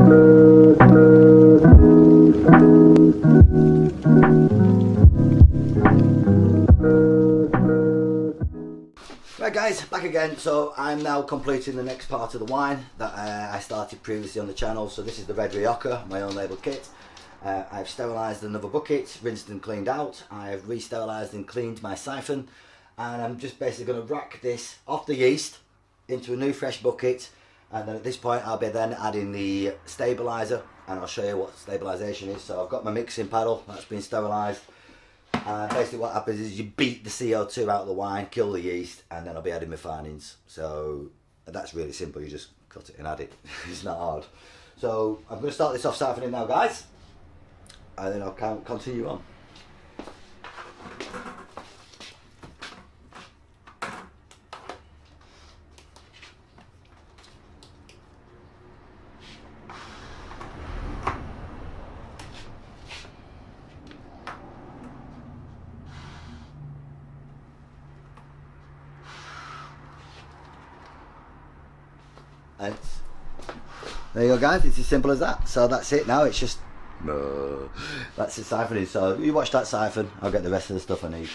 Right guys, back again. So I'm now completing the next part of the wine that I started previously on the channel. So this is the Red Rioja, my own label kit. I've sterilised another bucket, rinsed and cleaned out. I've re-sterilised and cleaned my siphon, and I'm just basically going to rack this off the yeast into a new fresh bucket, and then at this point I'll be then adding the stabiliser, and I'll show you what stabilisation is. So I've got my mixing paddle that's been sterilised. Basically what happens is you beat the CO2 out of the wine, kill the yeast, and then I'll be adding my finnings. So that's really simple, you just cut it and add it. It's not hard. So I'm going to start this off siphoning now guys, and then I'll continue on. And there you go guys, it's as simple as that. So that's it now, it's just that's the siphoning. So you watch that siphon, I'll get the rest of the stuff I need.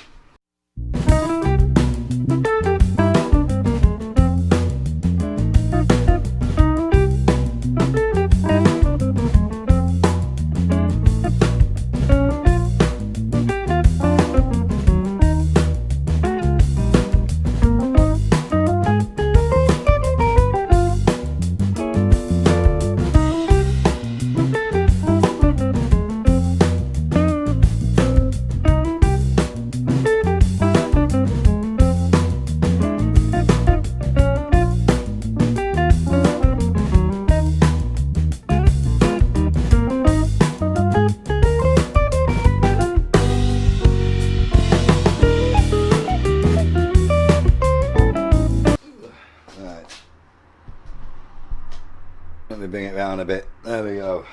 Let me bring it round a bit. There we go.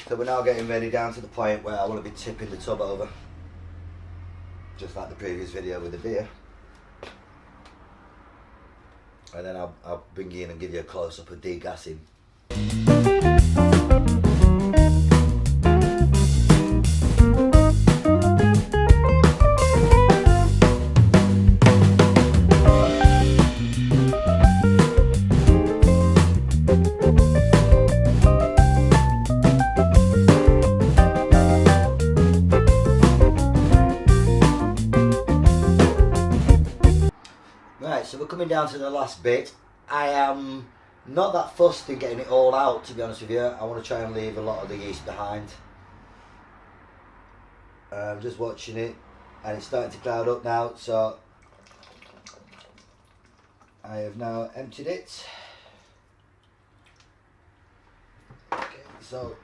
So we're now getting ready down to the point where I want to be tipping the tub over, just like the previous video with the beer. And then I'll bring you in and give you a close-up of degassing. Right, so we're coming down to the last bit. I am not that fussed in getting it all out, to be honest with you. I want to try and leave a lot of the yeast behind. I'm just watching it, and it's starting to cloud up now, so I have now emptied it. Okay, so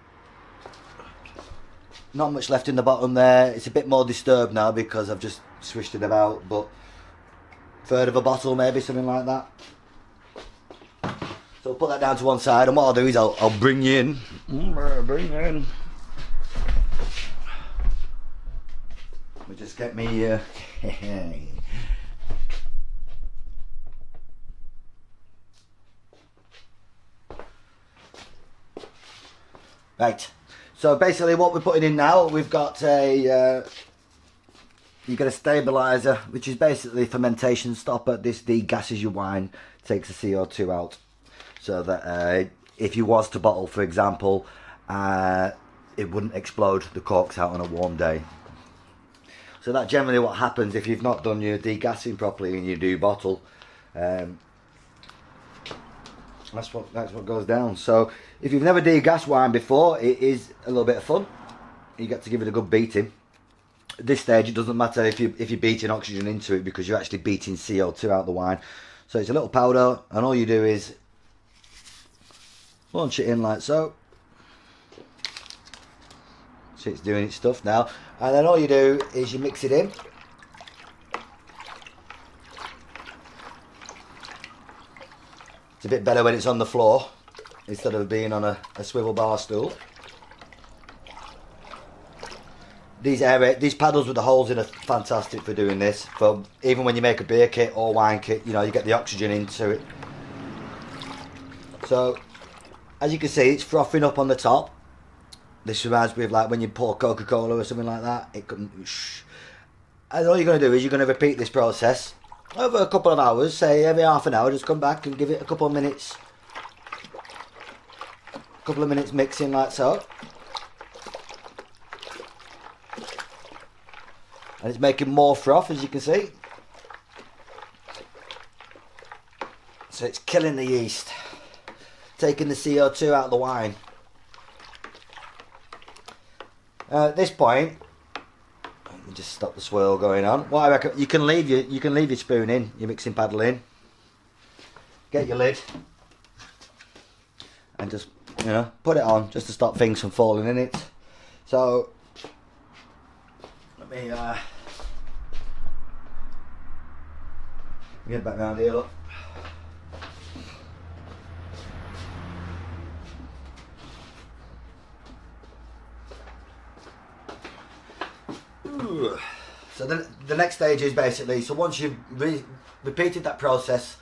not much left in the bottom there. It's a bit more disturbed now because I've just swished it about, but third of a bottle maybe, something like that. So I'll put that down to one side, and what I'll do is I'll bring you in. Bring you in. Let me just get me right. So basically what we're putting in now, we've got a you get a stabiliser, which is basically a fermentation stopper. This degasses your wine, takes the CO2 out, so that if you was to bottle, for example, it wouldn't explode the corks out on a warm day. So that's generally what happens if you've not done your degassing properly and you do bottle. That's what goes down. So if you've never degassed wine before, it is a little bit of fun. You get to give it a good beating. At this stage, it doesn't matter if you're beating oxygen into it, because you're actually beating CO2 out of the wine. So it's a little powder, and all you do is launch it in like so. So it's doing its stuff now, and then all you do is you mix it in. It's a bit better when it's on the floor instead of being on a swivel bar stool. These paddles with the holes in are fantastic for doing this. For even when you make a beer kit or wine kit, you know, you get the oxygen into it. So as you can see, it's frothing up on the top. This reminds me of like when you pour Coca-Cola or something like that. It can shh. And all you're going to do is you're going to repeat this process over a couple of hours. Say every half an hour, just come back and give it a couple of minutes. A couple of minutes mixing like so. And it's making more froth, as you can see. So it's killing the yeast, taking the CO2 out of the wine. At this point, let me just stop the swirl going on. What I reckon, you can leave your spoon in, your mixing paddle in. Get your lid and just put it on just to stop things from falling in it. So let me get back round here. Look. So the next stage is basically, so once you've repeated that process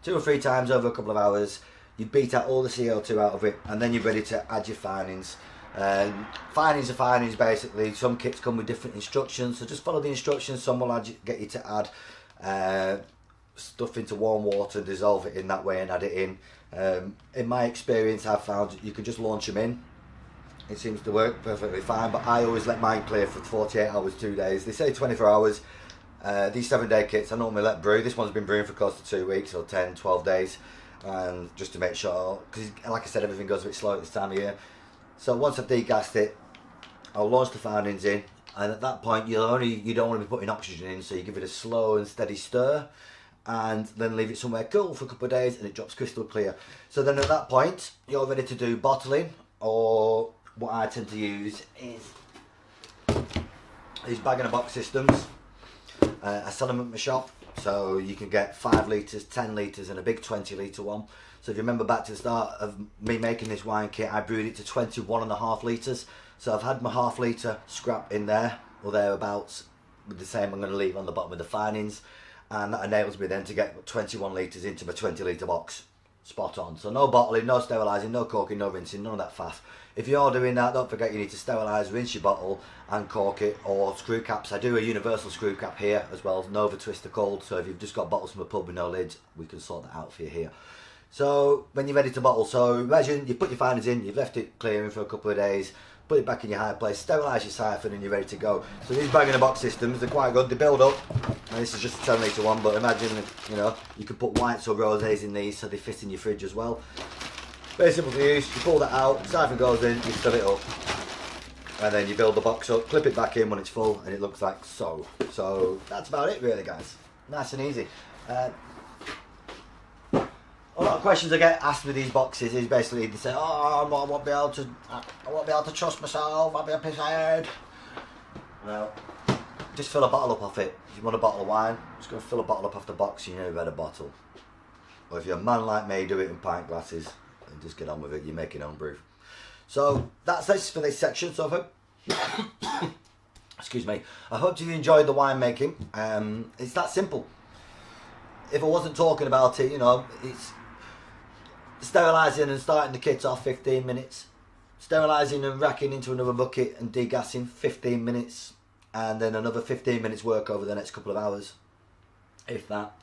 2 or 3 times over a couple of hours, you beat out all the CO2 out of it, and then you're ready to add your finnings. Finnings are finnings basically. Some kits come with different instructions, so just follow the instructions. Some will get you to add stuff into warm water, dissolve it in that way and add it in. In my experience, I've found you can just launch them in. It seems to work perfectly fine, but I always let mine clear for 48 hours, 2 days. They say 24 hours. These 7-day kits I normally let brew. This one's been brewing for close to 2 weeks or 10, 12 days. And just to make sure, because like I said, everything goes a bit slow at this time of year. So once I've degassed it, I'll launch the finnings in. And at that point, you don't want to be putting oxygen in, so you give it a slow and steady stir. And then leave it somewhere cool for a couple of days, and it drops crystal clear. So then at that point, you're ready to do bottling, or what I tend to use is these bag-in-a-box systems. I sell them at my shop, so you can get 5 litres, 10 litres and a big 20 litre one. So if you remember back to the start of me making this wine kit, I brewed it to 21.5 litres. So I've had my half litre scrap in there, or thereabouts, with the same I'm going to leave on the bottom of the finnings. And that enables me then to get 21 litres into my 20 litre box. Spot on. So no bottling, no sterilising, no corking, no rinsing, none of that faff. If you're doing that, don't forget you need to sterilise, rinse your bottle and cork it, or screw caps. I do a universal screw cap here as well, Nova Twister called, so if you've just got bottles from a pub with no lids, we can sort that out for you here. So when you're ready to bottle, so imagine you put your finnings in, you've left it clearing for a couple of days, put it back in your high place, sterilise your siphon and you're ready to go. So these bag-in-a-box systems, they're quite good, they build up. And this is just a 10 litre one, but imagine, you could put whites or rosés in these so they fit in your fridge as well. Very simple to use. You pull that out, siphon goes in, you fill it up, and then you build the box up, clip it back in when it's full, and it looks like so. So that's about it really, guys. Nice and easy. A lot of questions I get asked with these boxes is basically they say, oh, I won't be able to trust myself, I'll be a pisshead. Well, just fill a bottle up off it. If you want a bottle of wine, just go fill a bottle up off the box, you know you've had a bottle. Or if you're a man like me, do it in pint glasses and just get on with it, you make your own brew. So that's it for this section. So I hope, excuse me, I hope you enjoyed the winemaking. It's that simple. If I wasn't talking about it, it's sterilising and starting the kit off 15 minutes, sterilising and racking into another bucket and degassing 15 minutes, and then another 15 minutes work over the next couple of hours, if that,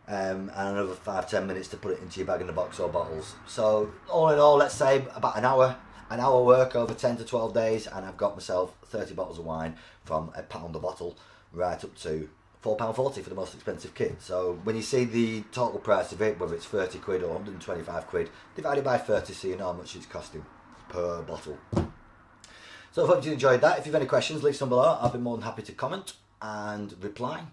and another 5-10 minutes to put it into your bag-in-a-box or bottles. So all in all, let's say about an hour work over 10 to 12 days, and I've got myself 30 bottles of wine from £1 a bottle right up to £4.40 for the most expensive kit. So when you see the total price of it, whether it's 30 quid or 125 quid, divided by 30 so you know how much it's costing per bottle. So I hope you enjoyed that. If you have any questions, leave some below. I'll be more than happy to comment and reply.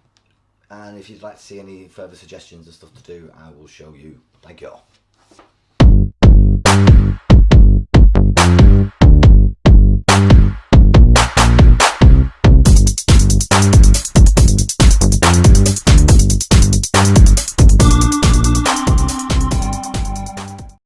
And if you'd like to see any further suggestions and stuff to do, I will show you. Thank you all.